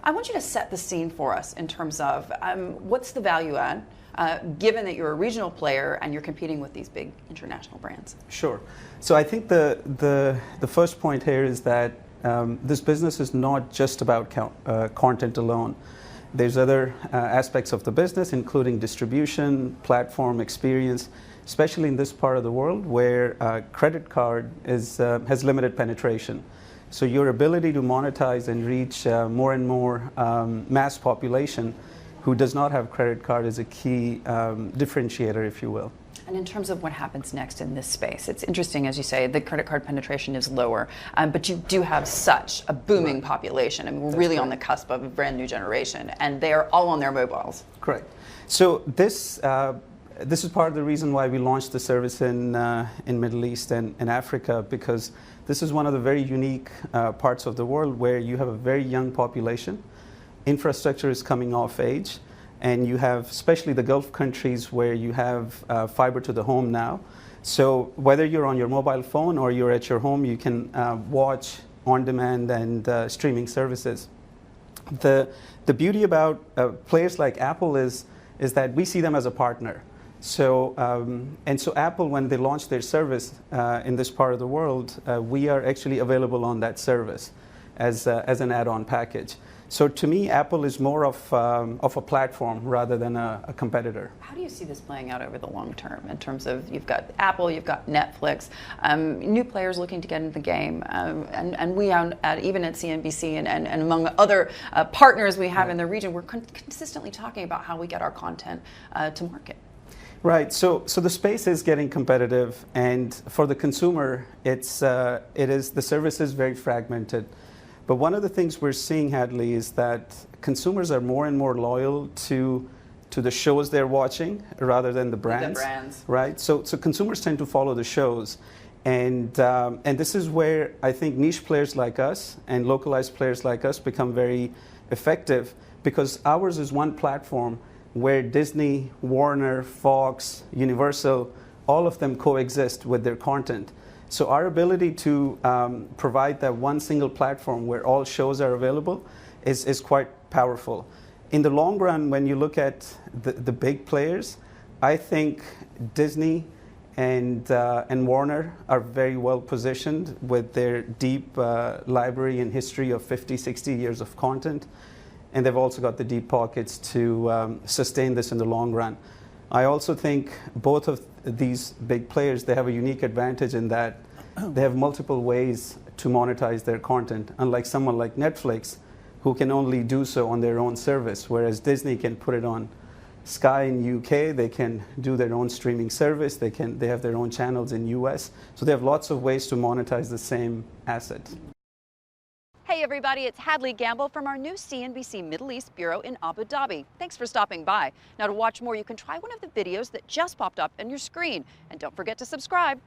I want you to set the scene for us in terms of what's the value add, given that you're a regional player and you're competing with these big international brands. Sure. So I think the first point here is that this business is not just about content alone. There's other aspects of the business, including distribution, platform, experience, especially in this part of the world where credit card has limited penetration. So your ability to monetize and reach more and more mass population who does not have credit card is a key differentiator, if you will. And in terms of what happens next in this space, it's interesting, as you say, the credit card penetration is lower, but you do have such a booming population. I mean, we're really on the cusp of a brand new generation, and they are all on their mobiles. Correct. So this is part of the reason why we launched the service in Middle East and Africa, because this is one of the very unique parts of the world where you have a very young population. Infrastructure is coming of age. And you have, especially the Gulf countries, where you have fiber to the home now. So whether you're on your mobile phone or you're at your home, you can watch on demand and streaming services. The beauty about players like Apple is that we see them as a partner. So so Apple, when they launch their service in this part of the world, we are actually available on that service as an add-on package. So to me, Apple is more of a platform rather than a competitor. How do you see this playing out over the long term in terms of you've got Apple, you've got Netflix, new players looking to get into the game, and we even at CNBC and among other partners we have in the region, we're consistently talking about how we get our content to market. Right. So the space is getting competitive, and for the consumer, the service is very fragmented. But one of the things we're seeing, Hadley, is that consumers are more and more loyal to the shows they're watching rather than the brands. The brands. Right? So consumers tend to follow the shows. And this is where I think niche players like us and localized players like us become very effective, because ours is one platform where Disney, Warner, Fox, Universal, all of them coexist with their content. So our ability to provide that one single platform where all shows are available is quite powerful. In the long run, when you look at the big players, I think Disney and Warner are very well positioned with their deep library and history of 50, 60 years of content. And they've also got the deep pockets to sustain this in the long run. I also think both of these big players, they have a unique advantage in that they have multiple ways to monetize their content, unlike someone like Netflix, who can only do so on their own service, whereas Disney can put it on Sky in UK, they can do their own streaming service, they have their own channels in US, so they have lots of ways to monetize the same asset. Hey everybody, it's Hadley Gamble from our new CNBC Middle East Bureau in Abu Dhabi. Thanks for stopping by. Now to watch more, you can try one of the videos that just popped up on your screen. And don't forget to subscribe.